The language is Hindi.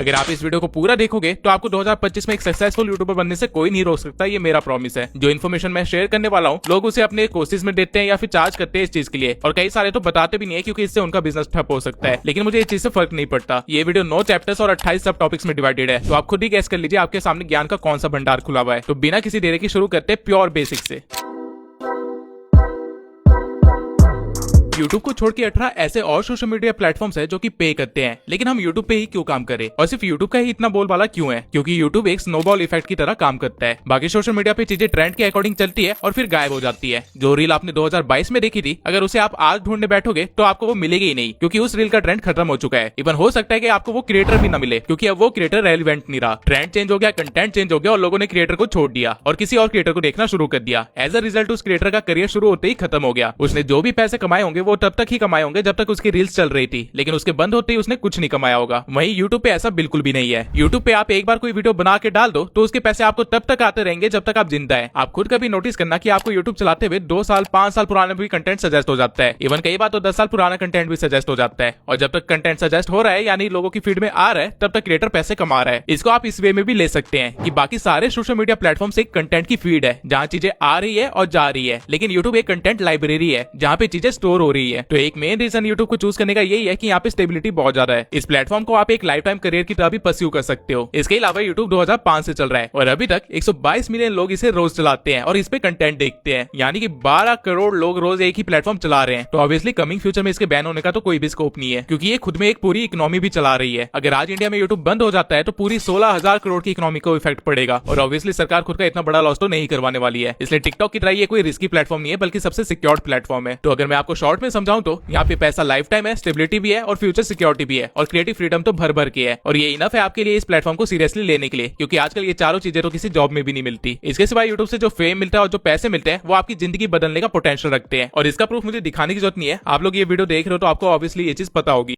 अगर आप इस वीडियो को पूरा देखोगे तो आपको 2025 में एक सक्सेसफुल यूट्यूबर बनने से कोई नहीं रोक सकता, ये मेरा प्रॉमिस है। जो इन्फॉर्मेशन मैं शेयर करने वाला हूँ लोग उसे अपने कोर्सेज में देते हैं या फिर चार्ज करते हैं इस चीज के लिए, और कई सारे तो बताते भी नहीं है क्योंकि इससे उनका बिजनेस ठप हो सकता है। लेकिन मुझे इस चीज से फर्क नहीं पड़ता। ये वीडियो 9 चैप्टर्स और 28 सब टॉपिक्स में डिवाइडेड है, तो आप खुद ही गैस कर लीजिए आपके सामने ज्ञान का कौन सा भंडार खुला हुआ है। तो बिना किसी देरी के शुरू करते हैं प्योर बेसिक से। YouTube को छोड़ के 18 ऐसे और सोशल मीडिया प्लेटफॉर्म्स है जो कि पे करते हैं, लेकिन हम YouTube पे ही क्यों काम करें, और सिर्फ YouTube का ही इतना बोलबाला क्यों है? क्योंकि YouTube एक स्नोबॉल इफेक्ट की तरह काम करता है। बाकी सोशल मीडिया पे चीजें ट्रेंड के अकॉर्डिंग चलती है और फिर गायब हो जाती है। जो रील आपने 2022 में देखी थी, अगर उसे आप आज ढूंढने बैठोगे तो आपको वो मिलेगी ही नहीं, क्योंकि उस रील का ट्रेंड खत्म हो चुका है। इवन हो सकता है कि आपको वो क्रिएटर भी न मिले, क्योंकि अब वो क्रिएटर रेलिवेंट नहीं रहा। ट्रेंड चेंज हो गया, कंटेंट चेंज हो गया और लोगों ने क्रिएटर को छोड़ दिया और किसी और क्रिएटर को देखना शुरू कर दिया। एज अ रिजल्ट उस क्रिएटर का करियर शुरू होते ही खत्म हो गया। उसने जो भी पैसे कमाए होंगे वो तब तक ही कमाए होंगे जब तक उसकी रील्स चल रही थी, लेकिन उसके बंद होते ही उसने कुछ नहीं कमाया होगा। वहीं YouTube पे ऐसा बिल्कुल भी नहीं है। YouTube पे आप एक बार कोई वीडियो बना के डाल दो तो उसके पैसे आपको तब तक आते रहेंगे जब तक आप जिंदा है। आप खुद कभी नोटिस करना कि आपको YouTube चलाते हुए 2 साल 5 साल पुराना भी कंटेंट सजेस्ट हो जाता है। इवन कई बार तो 10 साल पुराना कंटेंट भी सजेस्ट हो जाता है, और जब तक कंटेंट सजेस्ट हो रहा है यानी लोगों की फीड में आ रहा है, तब तक क्रिएटर पैसे कमा रहा है। इसको आप इस वे में भी ले सकते हैं कि बाकी सारे सोशल मीडिया प्लेटफॉर्म एक कंटेंट की फीड है जहाँ चीजें आ रही है और जा रही है, लेकिन YouTube एक कंटेंट लाइब्रेरी है जहाँ पे चीजें स्टोर हो रही है। तो एक मेन रीजन YouTube को चूज करने का यही है कि यहाँ पे स्टेबिलिटी बहुत ज्यादा है। इस प्लेटफॉर्म को आप एक लाइफ टाइम करियर की तरह भी परस्यू कर सकते हो। इसके अलावा YouTube 2005 से चल रहा है और अभी तक 122 मिलियन लोग इसे रोज चलाते हैं और इस पे कंटेंट देखते हैं, यानी कि 12 करोड़ लोग रोज एक ही प्लेटफॉर्म चला रहे हैं। तो ऑब्वियसली कमिंग फ्यूचर में इसके बैन होने का तो कोई भी स्कोप नहीं है, क्योंकि ये खुद में एक पूरी इकोनॉमी भी चला रही है। अगर आज इंडिया में YouTube बंद हो जाता है तो पूरी 16,000 करोड़ की इकोनॉमी को इफेक्ट पड़ेगा, और ऑब्वियसली सरकार खुद का इतना बड़ा लॉस तो नहीं करवाने वाली है। इसलिए टिकटॉक की तरह ये कोई रिस्की प्लेटफॉर्म नहीं है, बल्कि सबसे सिक्योर्ड प्लेटफॉर्म है। तो अगर मैं आपको शॉर्ट में समझाऊं तो यहाँ पे पैसा लाइफ टाइम है, स्टेबिलिटी भी है और फ्यूचर सिक्योरिटी भी है, और क्रिएटिव फ्रीडम तो भर भर के है। और ये इनफ है आपके लिए इस प्लेटफॉर्म को सीरियसली लेने के लिए, क्योंकि आजकल ये चारों चीजें तो किसी जॉब में भी नहीं मिलती। इसके सिवाय यूट्यूब से जो फेम मिलता है और जो पैसे मिलते हैं वो आपकी जिंदगी बदलने का पोटेंशियल रखते हैं, और इसका प्रूफ मुझे दिखाने की जरूरत नहीं है। आप लोग ये वीडियो देख रहे हो तो आपको ऑब्वियसली ये चीज पता होगी।